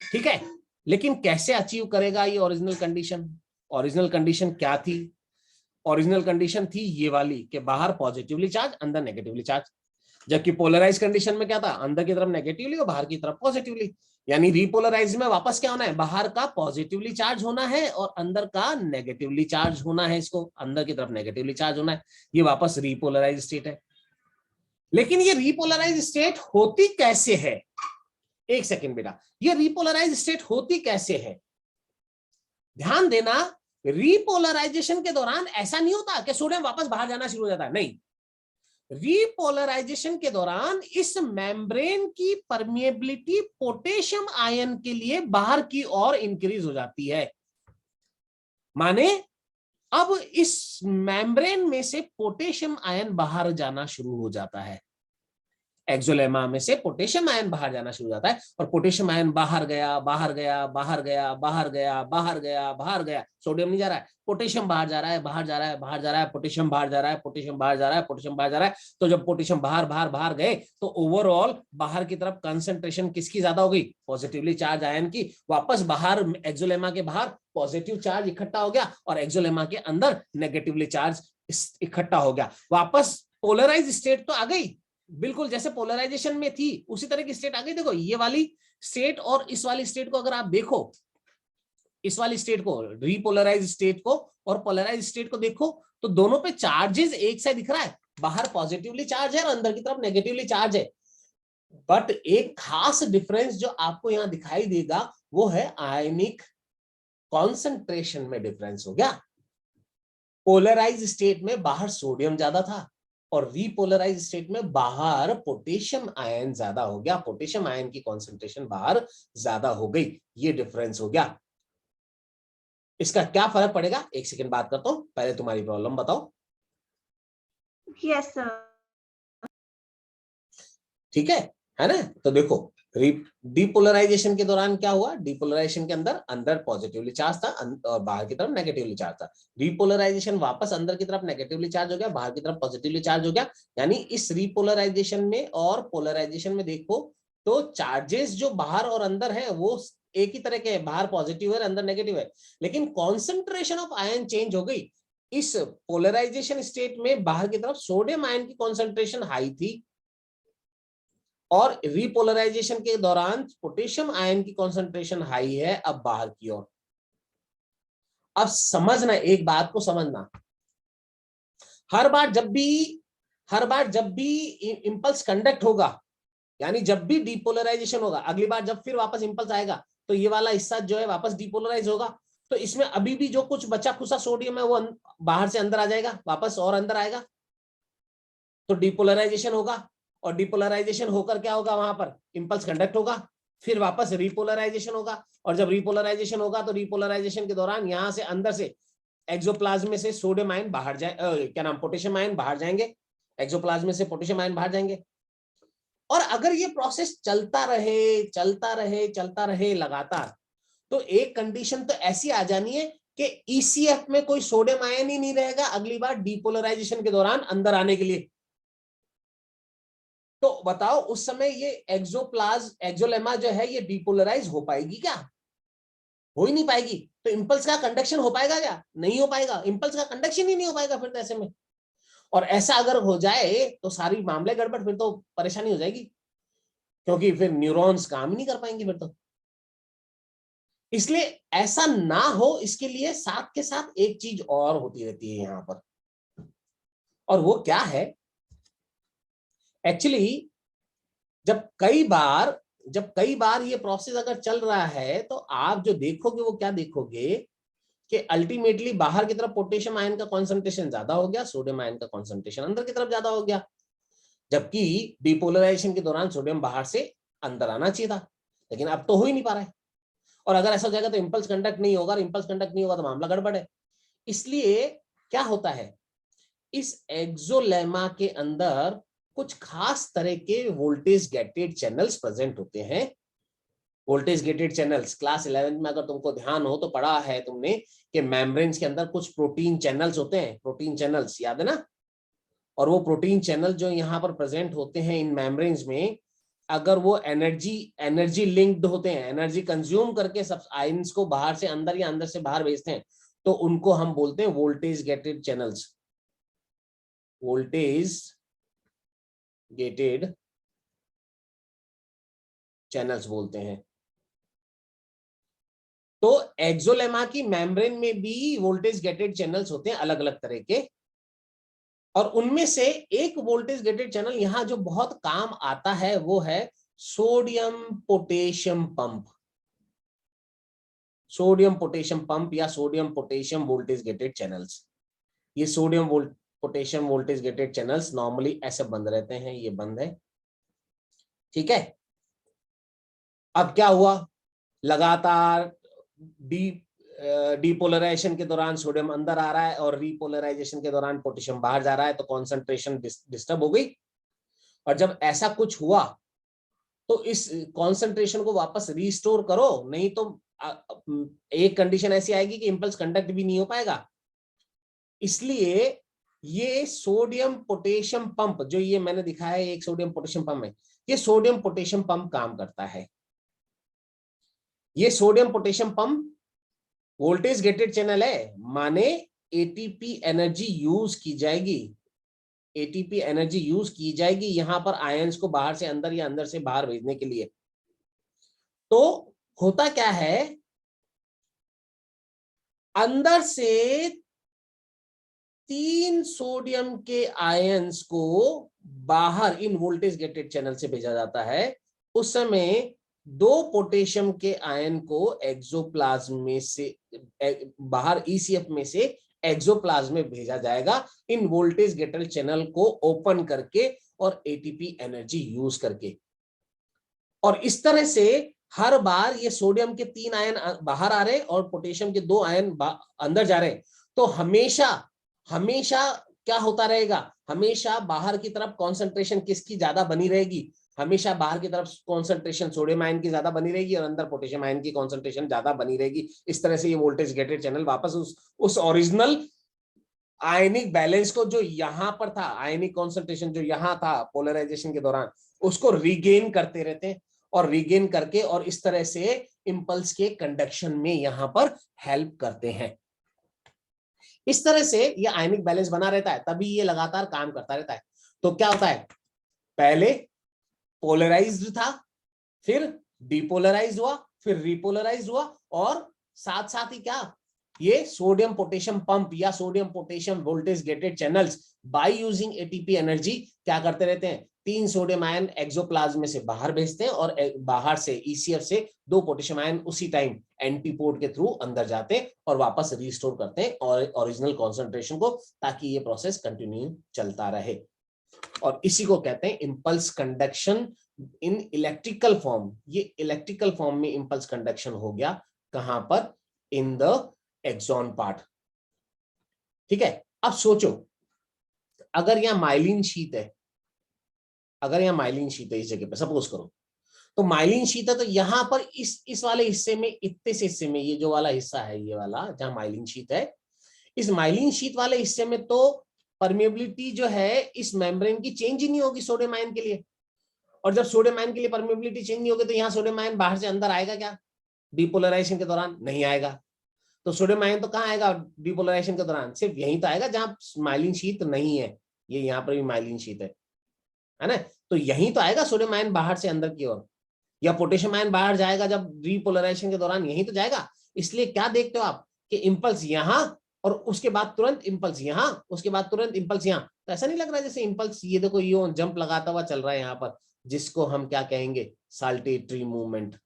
ठीक है, लेकिन कैसे अचीव करेगा ये ओरिजिनल कंडीशन, ओरिजिनल कंडीशन क्या थी, ओरिजिनल कंडीशन थी ये वाली कि बाहर पॉजिटिवली चार्ज अंदर नेगेटिवली चार्ज, जबकि पोलराइज कंडीशन में क्या था, अंदर की तरफ नेगेटिवली और बाहर की तरफ पॉजिटिवली। यानी रीपोलराइज में वापस क्या होना है, बाहर का पॉजिटिवली चार्ज होना है और अंदर का नेगेटिवली चार्ज होना है, इसको अंदर की तरफ नेगेटिवली चार्ज होना है, ये वापस रीपोलराइज स्टेट है। लेकिन ये रीपोलराइज स्टेट होती कैसे है, एक सेकेंड बेटा, ये रीपोलराइज स्टेट होती कैसे है, ध्यान देना। रीपोलराइजेशन के दौरान ऐसा नहीं होता कि सोडियम वापस बाहर जाना शुरू हो जाता है, नहीं। रीपोलराइजेशन के दौरान इस मेम्ब्रेन की परमिएबिलिटी पोटेशियम आयन के लिए बाहर की ओर इंक्रीज हो जाती है। माने अब इस मेम्ब्रेन में से पोटेशियम आयन बाहर जाना शुरू हो जाता है, एक्सोलेमा में से पोटेशियम आयन बाहर जाना शुरू हो जाता है और पोटेशियम आयन बाहर गया बाहर गया बाहर गया बाहर गया बाहर गया बाहर गया, सोडियम नहीं जा रहा है, पोटेशियम बाहर जा रहा है बाहर जा रहा है बाहर जा रहा है, पोटेशियम बाहर जा रहा है पोटेशियम बाहर जा रहा है पोटेशियम बाहर जा रहा है। तो जब पोटेशियम बाहर बाहर बाहर गए तो ओवरऑल बाहर की तरफ कंसंट्रेशन किसकी ज्यादा हो गई, पॉजिटिवली चार्ज आयन की, वापस बाहर एक्सोलेमा के बाहर पॉजिटिव चार्ज इकट्ठा हो गया और एक्सोलेमा के अंदर नेगेटिवली चार्ज इकट्ठा हो गया, वापस पोलराइज स्टेट तो आ गई, बिल्कुल जैसे पोलराइजेशन में थी उसी तरह की स्टेट आ गई। देखो ये वाली स्टेट और इस वाली स्टेट को अगर आप देखो, इस वाली स्टेट को, रीपोलराइज स्टेट को और पोलराइज स्टेट को देखो, तो दोनों पे चार्जेस एक सा दिख रहा है, बाहर पॉजिटिवली चार्ज है और अंदर की तरफ नेगेटिवली चार्ज है। बट एक खास डिफरेंस जो आपको यहां दिखाई देगा वो है आयनिक कॉन्सेंट्रेशन में डिफरेंस हो गया। पोलराइज स्टेट में बाहर सोडियम ज्यादा था और रीपोलराइज स्टेट में बाहर पोटेशियम आयन ज्यादा हो गया, पोटेशियम आयन की कॉन्सेंट्रेशन बाहर ज्यादा हो गई, ये डिफरेंस हो गया। इसका क्या फर्क पड़ेगा, एक सेकंड बात करता हूं, पहले तुम्हारी प्रॉब्लम बताओ। Yes sir. ठीक है ना, तो देखो डीपोलराइजेशन के दौरान क्या हुआ, डीपोलराइजेशन के अंदर अंदर पॉजिटिवली चार्ज था और बाहर की तरफ नेगेटिवली चार्ज था, रीपोलराइजेशन वापस अंदर की तरफ नेगेटिवली चार्ज हो गया बाहर की तरफ पॉजिटिवली चार्ज हो गया। यानी इस रीपोलराइजेशन में और पोलराइजेशन में देखो तो चार्जेस जो बाहर और अंदर है वो एक ही तरह के है, बाहर पॉजिटिव है अंदर नेगेटिव है, लेकिन कॉन्सेंट्रेशन ऑफ आयन चेंज हो गई। इस पोलराइजेशन स्टेट में बाहर की तरफ सोडियम आयन की कॉन्सेंट्रेशन हाई थी और रीपोलराइजेशन के दौरान पोटेशियम आयन की कॉन्सेंट्रेशन हाई है अब बाहर की ओर। अब समझना, एक बात को समझना, हर बार जब भी इंपल्स कंडक्ट होगा, यानी जब भी डीपोलराइजेशन होगा, अगली बार जब फिर वापस इंपल्स आएगा तो ये वाला हिस्सा जो है वापस डीपोलराइज होगा, तो इसमें अभी भी जो कुछ बचा खुचा सोडियम है वो बाहर से अंदर आ जाएगा, वापस और अंदर आएगा, तो डीपोलराइजेशन होगा और डीपोलराइजेशन होकर क्या होगा, वहां पर इंपल्स कंडक्ट होगा, फिर वापस रीपोलराइजेशन होगा और जब रीपोलराइजेशन होगा तो रीपोलराइजेशन के दौरान यहां से अंदर से एक्सोप्लाज्म में से सोडियम आयन बाहर जाए, क्या नाम, पोटेशियम आयन बाहर जाएंगे, एक्सोप्लाज्म में से पोटेशियम आयन बाहर जाएंगे। और अगर ये प्रोसेस चलता रहे चलता रहे चलता रहे लगातार, तो एक कंडीशन तो ऐसी आ जानी है कि ईसीएफ में कोई सोडियम आयन ही नहीं रहेगा अगली बार डीपोलराइजेशन के दौरान अंदर आने के लिए। तो बताओ उस समय ये एक्सोलेमा जो है ये डीपोलराइज हो पाएगी क्या, हो ही नहीं पाएगी। तो इंपल्स का कंडक्शन हो पाएगा क्या, नहीं हो पाएगा, इंपल्स का कंडक्शन ही नहीं हो पाएगा फिर तो ऐसे में। और ऐसा अगर हो जाए तो सारी मामले गड़बड़, फिर तो परेशानी हो जाएगी, क्योंकि फिर न्यूरॉन्स काम ही नहीं कर पाएंगे फिर तो। इसलिए ऐसा ना हो इसके लिए साथ के साथ एक चीज और होती रहती है यहां पर, और वो क्या है, एक्चुअली जब कई बार ये प्रोसेस अगर चल रहा है तो आप जो देखोगे वो क्या देखोगे कि अल्टीमेटली बाहर की तरफ पोटेशियम आयन का कॉन्सेंट्रेशन ज्यादा हो गया, सोडियम आयन का कॉन्सेंट्रेशन अंदर की तरफ ज्यादा हो गया, जबकि डिपोलराइजेशन के दौरान सोडियम बाहर से अंदर आना चाहिए था, लेकिन अब तो हो ही नहीं पा रहा है। और अगर ऐसा हो जाएगा तो इंपल्स कंडक्ट नहीं होगा, इंपल्स कंडक्ट नहीं होगा तो मामला गड़बड़ है। इसलिए क्या होता है, इस एक्सोलेमा के अंदर कुछ खास तरह के वोल्टेज गेटेड चैनल्स प्रेजेंट होते हैं। वोल्टेज गेटेड चैनल्स क्लास 11 में अगर तुमको ध्यान हो तो पढ़ा है तुमने कि मेम्ब्रेन्स के अंदर कुछ प्रोटीन चैनल्स होते हैं, प्रोटीन चैनल्स याद है ना। और वो प्रोटीन चैनल जो यहाँ पर प्रेजेंट होते हैं इन मेम्ब्रेन्स में, अगर वो एनर्जी लिंक्ड होते हैं, एनर्जी कंज्यूम करके सब आयंस को बाहर से अंदर या अंदर से बाहर भेजते हैं, तो उनको हम बोलते हैं voltage gated channels, voltage gated channels बोलते हैं। तो एक्सोलेमा की मेम्ब्रेन में भी वोल्टेज गेटेड चैनल्स होते हैं अलग अलग तरह के, और उनमें से एक वोल्टेज गेटेड चैनल यहां जो बहुत काम आता है वो है sodium potassium pump, sodium potassium pump या sodium potassium voltage gated channels. ये sodium potassium voltage gated channels normally ऐसे बंद रहते हैं, ये बंद है, ठीक है। अब क्या हुआ, लगातार डीपोलराइजेशन के दौरान सोडियम अंदर आ रहा है और रीपोलराइजेशन के दौरान पोटेशियम बाहर जा रहा है, तो कॉन्सेंट्रेशन डिस्टर्ब हो गई। और जब ऐसा कुछ हुआ तो इस कॉन्सेंट्रेशन को वापस रीस्टोर करो, नहीं तो एक कंडीशन ऐसी आएगी कि इंपल्स कंडक्ट भी नहीं हो पाएगा। इसलिए ये सोडियम पोटेशियम पंप जो ये मैंने दिखाया है, एक सोडियम पोटेशियम पंप है, ये सोडियम पोटेशियम पंप काम करता है। ये sodium potassium pump voltage gated channel है, माने एटीपी एनर्जी यूज की जाएगी, एटीपी एनर्जी यूज की जाएगी यहां पर आयंस को बाहर से अंदर या अंदर से बाहर भेजने के लिए। तो होता क्या है, अंदर से 3 सोडियम के आयंस को बाहर इन वोल्टेज गेटेड चैनल से भेजा जाता है, उस समय 2 पोटेशियम के आयन को एक्सोप्लाज्म में से बाहर ईसीएफ में से एक्सोप्लाज्म में भेजा जाएगा, इन वोल्टेज गेटेड चैनल को ओपन करके और एटीपी एनर्जी यूज करके। और इस तरह से हर बार ये सोडियम के 3 आयन बाहर आ रहे और पोटेशियम के 2 आयन अंदर जा रहे, तो हमेशा हमेशा क्या होता रहेगा, हमेशा बाहर की तरफ कॉन्सेंट्रेशन किसकी ज्यादा बनी रहेगी, हमेशा बाहर की तरफ कॉन्सेंट्रेशन सोडियम आयन की ज्यादा बनी रहेगी और अंदर पोटेशियम आयन की कॉन्सेंट्रेशन ज्यादा बनी रहेगी। इस तरह से ये वोल्टेज गेटेड चैनल वापस उस ओरिजिनल आयनिक बैलेंस को जो यहां पर था, आयनिक कॉन्सेंट्रेशन जो यहां था पोलराइजेशन के दौरान, उसको रिगेन करते रहते हैं और रिगेन करके और इस तरह से इंपल्स के कंडक्शन में यहां पर हेल्प करते हैं। इस तरह से ये आयनिक बैलेंस बना रहता है, तभी ये लगातार काम करता रहता है। तो क्या होता है, पहले पोलराइज्ड था, फिर डिपोलराइज हुआ, फिर रिपोलराइज हुआ, और साथ साथ ही क्या, ये सोडियम पोटेशियम पंप या sodium potassium voltage gated channels by using ATP energy क्या करते रहते हैं, 3 सोडियम आयन एक्सोप्लाज्म में से बाहर भेजते हैं और बाहर से ईसीएफ से 2 पोटेशियम आयन उसी टाइम एंटीपोर्ट के थ्रू अंदर जाते हैं और वापस रिस्टोर करते हैं और ओरिजिनल कॉन्सेंट्रेशन को, ताकि ये प्रोसेस कंटिन्यू चलता रहे। और इसी को कहते हैं impulse conduction in electrical form. ये इलेक्ट्रिकल फॉर्म में इंपल्स कंडक्शन हो गया, कहां पर, इन द एक्सॉन पार्ट, ठीक है। अब सोचो, अगर यहां माइलिन शीट है, अगर यहां माइलिन शीट है इस जगह पे, सपोज करो, तो माइलिन शीट है, तो यहां पर इस वाले हिस्से में, इतने से हिस्से में, ये जो वाला हिस्सा है, ये वाला जहां माइलिन शीट है, इस माइलिन शीट वाले हिस्से में तो परमेबिलिटी जो है इस मेम्ब्रेन की चेंज ही नहीं होगी सोडियम आयन के लिए। और जब सोडियम आयन के लिए परमेबिलिटी चेंज नहीं होगी तो यहाँ सोडियम आयन बाहर से अंदर आएगा क्या, डिपोलराइजेशन के दौरान नहीं आएगा। तो सोडियम आयन तो कहाँ आएगा डिपोलराइजेशन के दौरान, सिर्फ यहीं तो आएगा जहां माइलिन शीट नहीं है। ये यहाँ पर भी माइलिन शीट है ना, तो यहीं तो आएगा सोडियम आयन बाहर से अंदर की ओर, या पोटेशियम आयन बाहर जाएगा जब डिपोलराइजेशन के दौरान, यहीं तो जाएगा। इसलिए क्या देखते हो आप कि इंपल्स यहां और उसके बाद तुरंत इंपल्स यहां, उसके बाद तुरंत इंपल्स यहां, तो ऐसा नहीं लग रहा है जैसे इंपल्स ये देखो ये जंप लगाता हुआ चल रहा है यहाँ पर, जिसको हम क्या कहेंगे, साल्टेटरी मूवमेंट,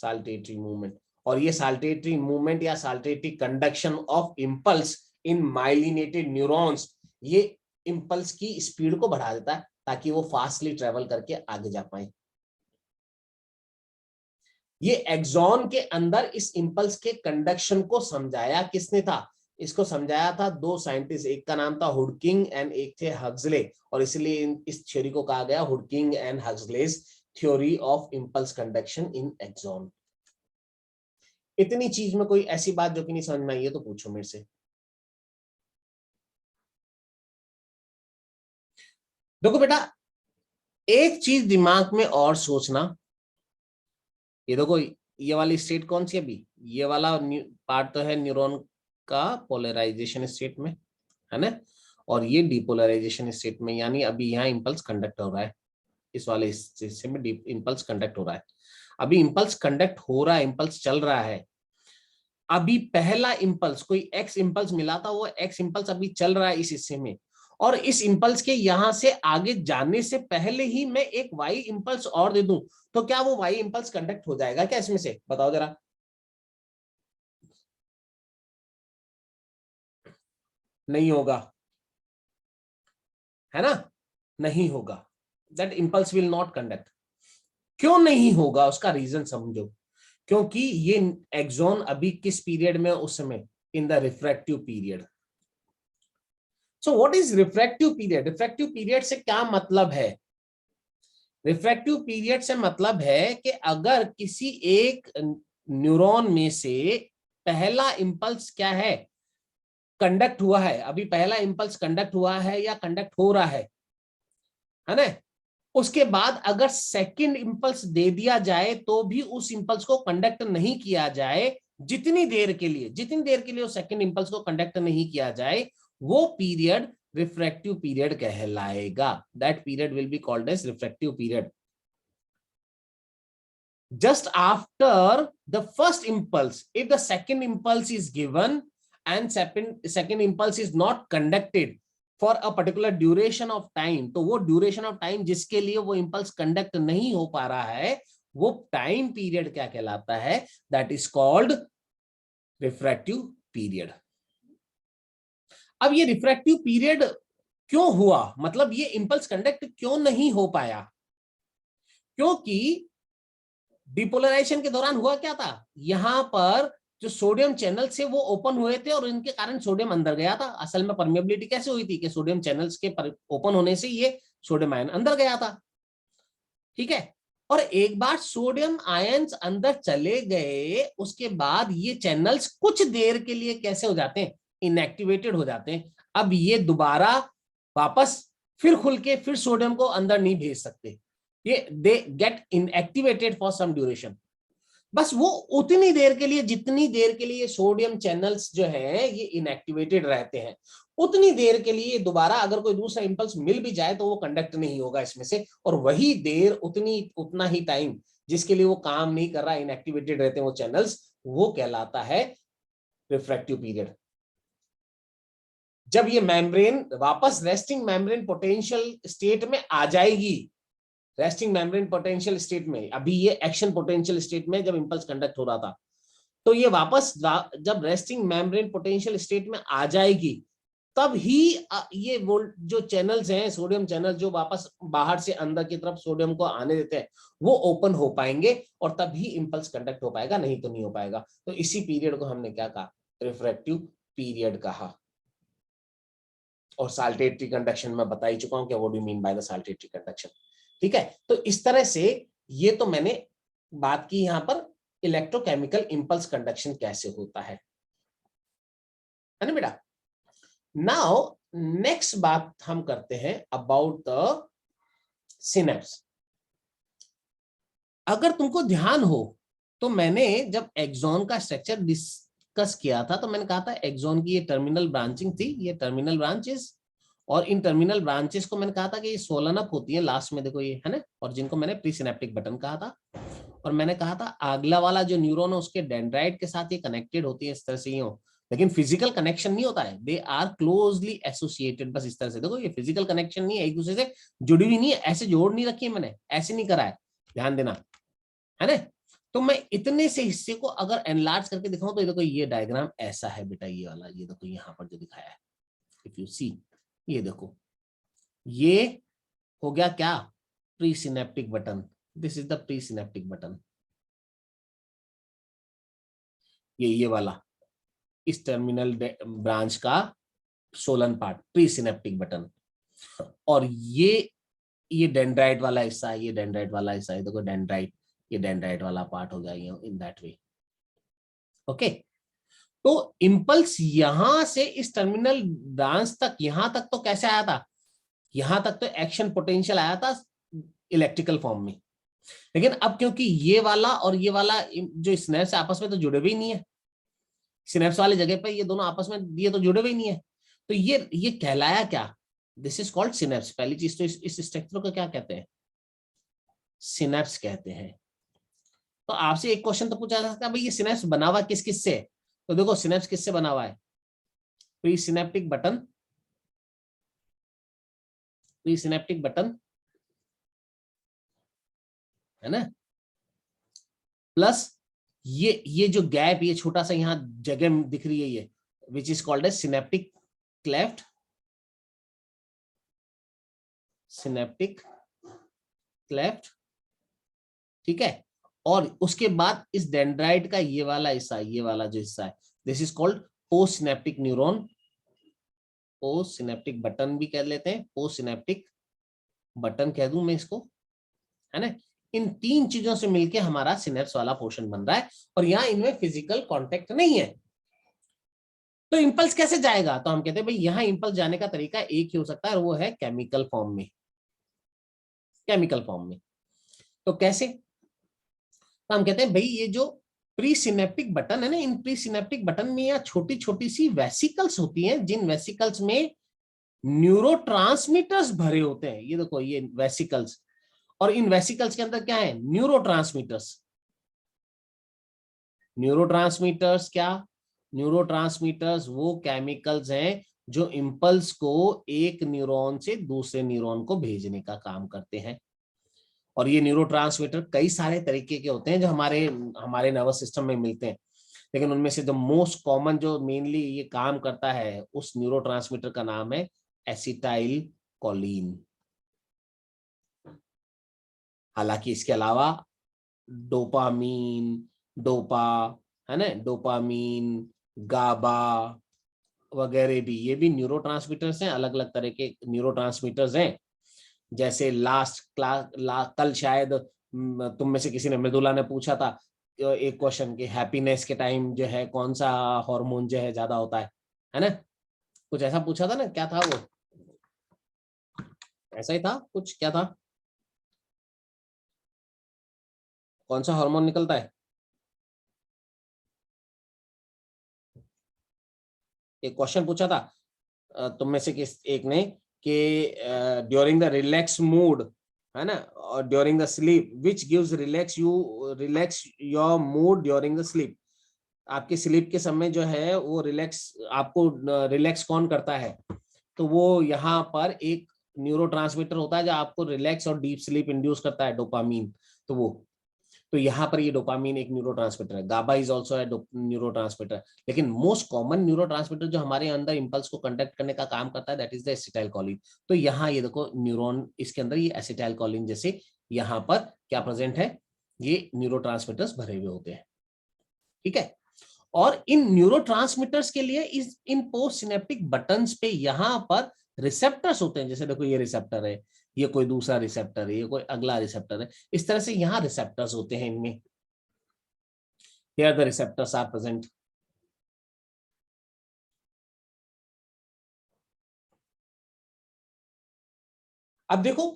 साल्टेटरी मूवमेंट। और ये साल्टेटरी मूवमेंट या saltatory conduction of impulse in myelinated neurons, ये इंपल्स की स्पीड को बढ़ा देता है ताकि वो फास्टली ट्रेवल करके आगे जा पाए। ये एक्सॉन के अंदर इस इंपल्स के कंडक्शन को समझाया किसने था? इसको समझाया था दो साइंटिस्ट, एक का नाम था हुडकिंग एंड एक थे हक्सले, और इसलिए इस थ्योरी को कहा गया Hodgkin and Huxley's theory of impulse conduction in axon. इतनी चीज में कोई ऐसी बात जो कि नहीं समझ में आई है तो पूछो मेरे से। देखो बेटा, एक चीज दिमाग में और सोचना, ये देखो ये वाली स्टेट कौन सी? अभी ये वाला पार्ट तो है न्यूरॉन का पोलराइजेशन स्टेट में, है ना, और ये डिपोलराइजेशन स्टेट में, यानी अभी यहाँ इंपल्स कंडक्ट हो रहा है, इस वाले हिस्से में इंपल्स कंडक्ट हो रहा है। अभी इंपल्स कंडक्ट हो रहा है, इंपल्स चल रहा है। अभी पहला इंपल्स, कोई एक्स इंपल्स मिला था, वो एक्स इंपल्स अभी चल रहा है इस हिस्से में, और इस इंपल्स के यहां से आगे जाने से पहले ही मैं एक वाई इंपल्स और दे दूं, तो क्या वो वाई इंपल्स कंडक्ट हो जाएगा क्या इसमें से? बताओ जरा। नहीं होगा, है ना, नहीं होगा। That impulse will not conduct. क्यों नहीं होगा? उसका रीजन समझो। क्योंकि ये एक्सॉन अभी किस पीरियड में? उस समय in the refractive period. So what is refractive period? Refractive period से क्या मतलब है? रिफ्रैक्टिव पीरियड से मतलब है कि अगर किसी एक न्यूरॉन में से पहला इंपल्स क्या है, कंडक्ट हुआ है, अभी पहला इंपल्स कंडक्ट हुआ है या कंडक्ट हो रहा है ना, उसके बाद अगर सेकंड इंपल्स दे दिया जाए तो भी उस इंपल्स को कंडक्ट नहीं किया जाए, जितनी देर के लिए वो सेकंड इंपल्स को कंडक्ट नहीं किया जाए, वो पीरियड रिफ्रैक्टिव पीरियड कहलाएगा। That period will be called as refractive period. Just after the first impulse, if the second impulse is given and second impulse is not conducted for a particular duration of time, तो वो duration of time जिसके लिए वो impulse conduct नहीं हो पा रहा है, वो time period क्या कहलाता है? That is called refractive period. अब ये refractive period क्यों हुआ, मतलब ये impulse conduct क्यों नहीं हो पाया? क्योंकि डिपोलराइजेशन के दौरान हुआ क्या था, यहां पर जो सोडियम चैनल से वो ओपन हुए थे और इनके कारण सोडियम अंदर गया था। असल में परमेबिलिटी कैसे हुई थी कि सोडियम चैनल्स के ओपन होने से ये सोडियम आयन अंदर गया था, ठीक है। और एक बार सोडियम आयंस अंदर चले गए, उसके बाद ये चैनल्स कुछ देर के लिए कैसे हो जाते हैं? इनएक्टिवेटेड हो जाते हैं। अब ये दोबारा वापस फिर खुल के फिर सोडियम को अंदर नहीं भेज सकते, ये they get inactivated for some duration. बस वो उतनी देर के लिए जितनी देर के लिए सोडियम चैनल्स जो है ये इनएक्टिवेटेड रहते हैं, उतनी देर के लिए दोबारा अगर कोई दूसरा इंपल्स मिल भी जाए तो वो कंडक्ट नहीं होगा इसमें से, और वही देर उतना ही टाइम जिसके लिए वो काम नहीं कर रहा, इनएक्टिवेटेड रहते हैं वो चैनल्स, वो कहलाता है रिफ्रैक्टिव पीरियड। जब ये मेम्ब्रेन वापस रेस्टिंग मेम्ब्रेन पोटेंशियल स्टेट में आ जाएगी, रेस्टिंग मेम्ब्रेन पोटेंशियल स्टेट में, अभी ये एक्शन पोटेंशियल स्टेट में जब इंपल्स कंडक्ट हो रहा था, तो ये वापस जब रेस्टिंग मेम्ब्रेन पोटेंशियल स्टेट में आ जाएगी, तब ही ये जो चैनल्स हैं सोडियम चैनल जो वापस बाहर से अंदर की तरफ सोडियम को आने देते हैं, वो ओपन हो पाएंगे और तभी इंपल्स कंडक्ट हो पाएगा, नहीं तो नहीं हो पाएगा। तो इसी पीरियड को हमने क्या कहा? रिफ्रैक्टिव पीरियड कहा। और साल्टेटरी कंडक्शन में बता ही चुका हूं क्या what do you mean by the saltatory conduction, ठीक है। तो इस तरह से ये तो मैंने बात की यहां पर इलेक्ट्रोकेमिकल इंपल्स कंडक्शन कैसे होता है ना बेटा। नाउ नेक्स्ट बात हम करते हैं अबाउट द सिनेप्स। अगर तुमको ध्यान हो तो मैंने जब एक्सॉन का स्ट्रक्चर डिस्कस किया था तो मैंने कहा था एक्सॉन की ये टर्मिनल ब्रांचिंग थी, ये टर्मिनल ब्रांचेस, और इन टर्मिनल ब्रांचेस को मैंने कहा था कि ये सोलन अप होती है लास्ट में, देखो ये है ना, और जिनको मैंने प्री सिनेप्टिक बटन कहा था। और मैंने कहा था अगला वाला जो न्यूरॉन है उसके डेंड्राइट के साथ ये कनेक्टेड होती है इस तरह से ही हो, लेकिन फिजिकल कनेक्शन नहीं होता है, दे आर क्लोजली एसोसिएटेड। बस इस तरह से देखो, ये फिजिकल कनेक्शन नहीं है, एक दूसरे से जुड़ी हुई नहीं है, ऐसे जोड़ नहीं रखी है मैंने, ऐसे नहीं करा है, ध्यान देना, है ना। तो मैं इतने से हिस्से को अगर एनलार्ज करके दिखाऊं तो ये देखो ये डायग्राम ऐसा है बेटा, ये वाला, ये देखो यहाँ पर जो दिखाया है, इफ यू सी, ये देखो ये हो गया क्या, pre synaptic button, this is the pre synaptic button, ये वाला इस टर्मिनल ब्रांच का Solan part, pre synaptic button. और ये डेंड्राइट वाला हिस्सा है, ये डेंड्राइट वाला हिस्सा है, देखो डेंड्राइट, ये डेंड्राइट वाला पार्ट हो गया ये, इन दैट वे। ओके, तो इंपल्स यहां से इस टर्मिनल ब्रांच तक, यहां तक तो कैसे आया था, यहां तक तो एक्शन पोटेंशियल आया था इलेक्ट्रिकल फॉर्म में, लेकिन अब क्योंकि ये वाला और ये वाला जो स्नैप्स आपस में तो जुड़े हुए ही नहीं है, सिनेप्स वाली जगह पे ये दोनों आपस में ये तो जुड़े हुए ही नहीं है, तो ये कहलाया क्या, दिस इज कॉल्ड सिनेप्स। पहली चीज तो इस स्ट्रक्चर को क्या कहते हैं, सिनेप्स कहते हैं। तो आपसे एक क्वेश्चन तो पूछा जा सकता है भाई ये सिनेप्स बना हुआ किस किस से, तो देखो सिनेप्स किससे बना हुआ है, pre synaptic button, pre synaptic button है ना, प्लस ये जो गैप, ये छोटा सा यहाँ जगह दिख रही है ये, which is called as synaptic cleft, synaptic cleft, ठीक है। और उसके बाद इस डेंड्राइट का ये वाला हिस्सा, ये वाला जो हिस्सा है, this is called post synaptic neuron, post synaptic button भी कह लेते हैं, पोस्ट सिनेप्टिक बटन कह दूं मैं इसको, है ना। इन तीन चीजों से मिलके हमारा सिनेप्स वाला पोर्शन बन रहा है, और यहाँ इनमें फिजिकल कांटेक्ट नहीं है। तो इंपल्स कैसे जाएगा, तो हम कहते हैं भाई यहाँ इंपल्स जाने का तरीका एक ही हो सकता है, और वो है केमिकल फॉर्म में, केमिकल फॉर्म में। तो कैसे, तो हम कहते हैं भाई ये जो प्री सिनेप्टिक बटन है ना, इन प्री सिनेप्टिक बटन में यहाँ छोटी छोटी सी वेसिकल्स होती हैं, जिन वेसिकल्स में न्यूरोट्रांसमीटर्स भरे होते हैं, ये देखो ये वेसिकल्स, और इन वेसिकल्स के अंदर क्या है, न्यूरोट्रांसमीटर्स। न्यूरोट्रांसमीटर्स क्या, न्यूरोट्रांसमीटर्स वो केमिकल्स हैं जो इंपल्स को एक न्यूरॉन से दूसरे न्यूरॉन को भेजने का काम करते हैं। और ये न्यूरोट्रांसमीटर कई सारे तरीके के होते हैं जो हमारे नर्वस सिस्टम में मिलते हैं, लेकिन उनमें से जो मोस्ट कॉमन जो मेनली ये काम करता है उस न्यूरोट्रांसमीटर का नाम है एसिटाइल कोलिन। हालांकि इसके अलावा डोपामीन, डोपा है ना, डोपामीन, गाबा वगैरह भी, ये भी न्यूरोट्रांसमीटर्स हैं, अलग अलग तरह के न्यूरोट्रांसमीटर्स हैं। जैसे कल शायद तुम में से किसी ने, मृदुला ने पूछा था एक क्वेश्चन कि हैप्पीनेस के टाइम जो है कौन सा हार्मोन जो है ज्यादा होता है ना, कुछ ऐसा पूछा था ना, क्या था वो, ऐसा ही था कुछ, क्या था, कौन सा हार्मोन निकलता है, एक क्वेश्चन पूछा था तुम में से किस एक ने कि ड्यूरिंग द रिलैक्स मूड है ना, और during the sleep which gives relax your mood during the sleep, आपके स्लीप के समय जो है वो आपको रिलैक्स कौन करता है, तो वो यहाँ पर एक न्यूरोट्रांसमीटर होता है जो आपको रिलैक्स और डीप स्लीप इंड्यूस करता है, डोपामीन। तो वो, तो यहाँ पर ये डोपामीन एक न्यूरोट्रांसमीटर है, गाबा इज ऑल्सो है न्यूरोट्रांसमीटर, लेकिन मोस्ट कॉमन न्यूरोट्रांसमीटर जो हमारे अंदर इंपल्स को कंडक्ट करने का काम करता है दैट इज द एसिटाइलकोलिन। तो यहाँ ये देखो न्यूरॉन, इसके अंदर ये एसिटाइलकोलिन जैसे यहाँ पर क्या प्रेजेंट है, ये न्यूरोट्रांसमीटर्स भरे हुए होते हैं, ठीक है। और इन न्यूरोट्रांसमीटर्स के लिए इन पोस्ट सिनेप्टिक बटन्स पे यहाँ पर रिसेप्टर्स होते हैं, जैसे देखो ये रिसेप्टर है, ये कोई दूसरा रिसेप्टर है, ये कोई अगला रिसेप्टर है, इस तरह से यहाँ रिसेप्टर्स होते हैं इनमें, here the receptors are present. अब देखो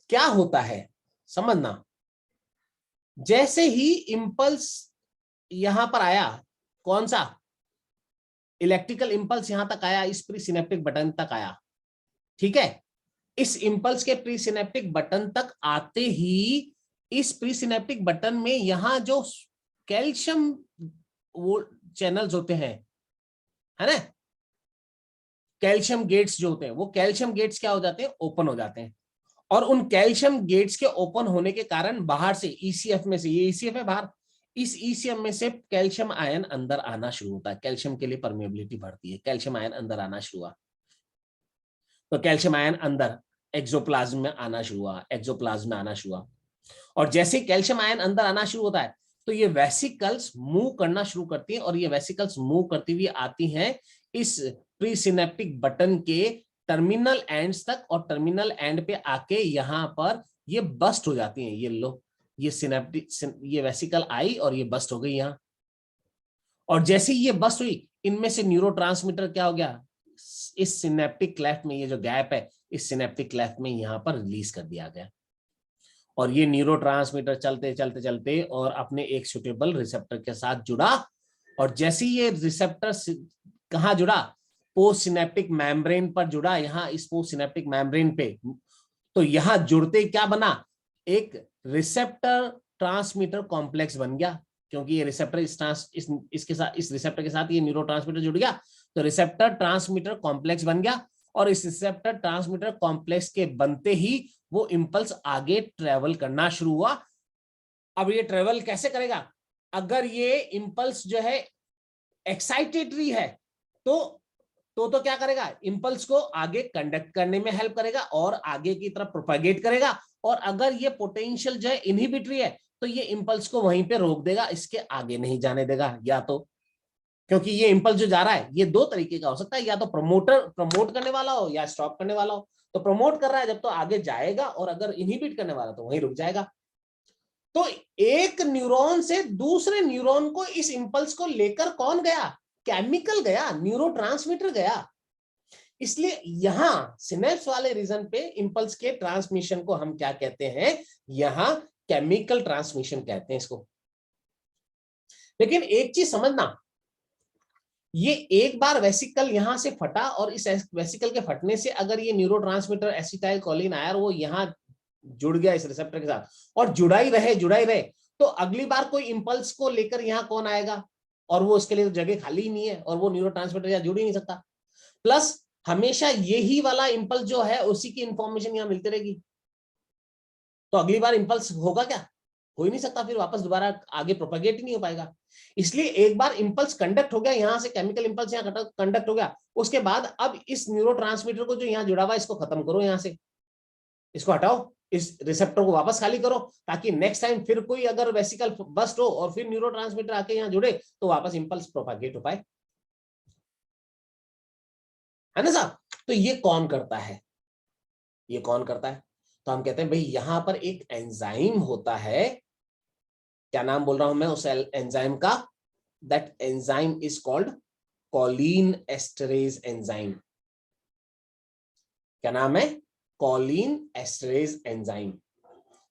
क्या होता है, समझना, जैसे ही इंपल्स यहां पर आया, कौन सा इलेक्ट्रिकल इंपल्स यहां तक आया, इस प्री सिनेप्टिक बटन तक आया, ठीक है। इस इंपल्स के प्री सिनेप्टिक बटन तक आते ही इस प्री सिनेप्टिक बटन में यहां जो कैल्शियम वो चैनल्स होते हैं, है ना, कैल्शियम गेट्स जो होते हैं, वो कैल्शियम गेट्स क्या हो जाते हैं, ओपन हो जाते हैं। और उन कैल्शियम गेट्स के ओपन होने के कारण बाहर से ईसीएफ में से, ये ईसीएफ है बाहर, इस ईसीएम में से कैल्शियम आयन अंदर आना शुरू होता है, कैल्शियम के लिए परमेबिलिटी बढ़ती है, कैल्शियम आयन अंदर आना शुरू हुआ, तो कैल्शियम आयन अंदर एक्सोप्लाज्म में आना शुरू हुआ, एक्सोप्लाज्म में आना शुरू हुआ। और जैसे कैल्शियम आयन अंदर आना शुरू होता है तो ये वेसिकल्स मूव करना शुरू करती हैं, और ये वेसिकल्स मूव करती हुई आती हैं इस प्री सिनेप्टिक बटन के टर्मिनल एंड्स तक, और टर्मिनल एंड पे आके यहाँ पर ये बस्ट हो जाती हैं। ये लो, ये सिनेप्टिक, ये वेसिकल आई और ये बस्ट हो गई यहाँ। और जैसे ही ये बस्ट हुई, इनमें से न्यूरोट्रांसमीटर क्या हो गया, इस सिनेप्टिक क्लेफ्ट में, ये जो गैप है इस सिनेप्टिक क्लेफ्ट में यहाँ पर रिलीज कर दिया गया। और ये न्यूरोट्रांसमीटर चलते चलते चलते और अपने एक सुटेबल रिसेप्टर के साथ जुड़ा, और जैसे ये रिसेप्टर कहाँ जुड़ा, पोस्ट सिनेप्टिक मेम्ब्रेन पर जुड़ा, यहाँ इस पोस्ट सिनेप्टिक मेम्ब्रेन पे, तो यहाँ जुड़ते क्या बना, एक रिसेप्टर ट्रांसमीटर कॉम्प्लेक्स बन गया, क्योंकि ये रिसेप्टर इसके साथ, इस रिसेप्टर के साथ ये न्यूरोट्रांसमीटर जुड़ गया, तो रिसेप्टर ट्रांसमीटर कॉम्प्लेक्स बन गया। और इस रिसेप्टर ट्रांसमीटर कॉम्प्लेक्स के बनते ही वो इंपल्स आगे ट्रेवल करना शुरू हुआ। अब ये ट्रेवल कैसे करेगा, अगर ये इंपल्स जो है एक्साइटेटरी है तो क्या करेगा, इंपल्स को आगे कंडक्ट करने में हेल्प करेगा और आगे की तरफ प्रोपेगेट करेगा। और अगर ये पोटेंशियल जो है इनहिबिटरी है तो ये इंपल्स को वहीं पे रोक देगा, इसके आगे नहीं जाने देगा। या तो क्योंकि ये इंपल्स जो जा रहा है ये दो तरीके का हो सकता है, या तो प्रमोट करने वाला हो या स्टॉप करने वाला हो। तो प्रमोट कर रहा है जब तो आगे जाएगा, और अगर इनहिबिट करने वाला तो वहीं रुक जाएगा। तो एक न्यूरॉन से दूसरे न्यूरॉन को इस इंपल्स को लेकर कौन गया, केमिकल गया, न्यूरोट्रांसमीटर गया। इसलिए यहां सिनेप्स वाले रीजन पे इंपल्स के ट्रांसमिशन को हम क्या कहते हैं, यहां केमिकल ट्रांसमिशन कहते हैं इसको। लेकिन एक चीज समझना, ये एक बार वेसिकल यहां से फटा, और इस वेसिकल के फटने से अगर ये न्यूरोट्रांसमीटर एसिटाइल कोलिन आया और वो यहां जुड़ गया इस रिसेप्टर के साथ, और जुड़ा ही रहे, तो अगली बार कोई इंपल्स को लेकर यहां कौन आएगा, और वो उसके लिए तो जगह खाली ही नहीं है, और वो न्यूरोट्रांसमीटर यहां जुड़ ही नहीं सकता। प्लस हमेशा यही वाला इंपल्स जो है उसी की इंफॉर्मेशन यहां मिलती रहेगी, तो अगली बार इंपल्स होगा क्या, हो ही नहीं सकता, फिर वापस दोबारा आगे प्रोपेगेट ही नहीं हो पाएगा। इसलिए एक बार इंपल्स कंडक्ट हो गया, यहां से केमिकल इंपल्स यहां कंडक्ट हो गया, उसके बाद अब इस न्यूरोट्रांसमीटर को जो यहां जुड़ा हुआ है इसको खत्म करो, यहां से इसको हटाओ, इस रिसेप्टर को वापस खाली करो, ताकि नेक्स्ट टाइम फिर कोई अगर वेसिकल बस्ट हो और फिर न्यूरोट्रांसमीटर आके यहां जुड़े तो वापस इंपल्स प्रोपेगेट हो पाए, है ना साहब। तो ये कौन करता है, ये कौन करता है, तो हम कहते हैं भाई यहां पर एक एंजाइम होता है, क्या नाम बोल रहा हूं मैं उस एंजाइम का, that enzyme is called Colin esterase enzyme. क्या नाम है, कॉलिन एस्टरेज एंजाइम,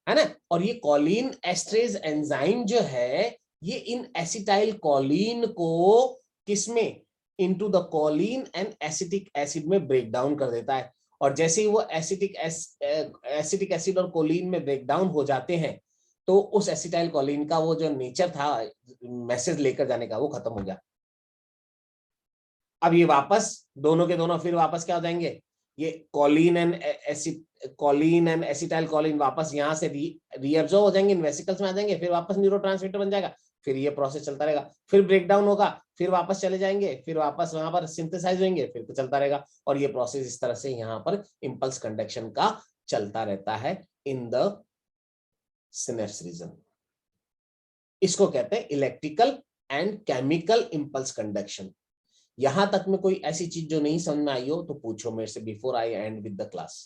है ना। और ये कॉलिन एस्टरेज एंजाइम जो है ये इन एसिटाइल कॉलिन को किसमें, into the Colin and acetic acid में ब्रेक डाउन कर देता है। और जैसे ही वो एसिटिक एसिड और कोलिन में ब्रेक डाउन हो जाते हैं तो उस एसिटाइल कोलिन का वो जो नेचर था मैसेज लेकर जाने का वो खत्म हो गया। अब ये वापस दोनों के दोनों फिर वापस क्या हो जाएंगे, ये कोलिन एंड एसिटाइल कोलिन वापस यहाँ से रीअब्सॉर्ब हो जाएंगे, इन वेसिकल्स में आ जाएंगे, फिर वापस न्यूरोट्रांसमीटर बन जाएगा, फिर ये प्रोसेस चलता रहेगा, फिर ब्रेक डाउन होगा, फिर वापस चले जाएंगे, फिर वापस वहां पर सिंथेसाइज होंगे, फिर तो चलता रहेगा। और ये प्रोसेस इस तरह से यहाँ पर इंपल्स कंडक्शन का चलता रहता है इन द सिनेप्स रीजन। इसको कहते हैं electrical and chemical impulse conduction. यहां तक में कोई ऐसी चीज जो नहीं समझ में आई हो तो पूछो मेरे से before I and with the class.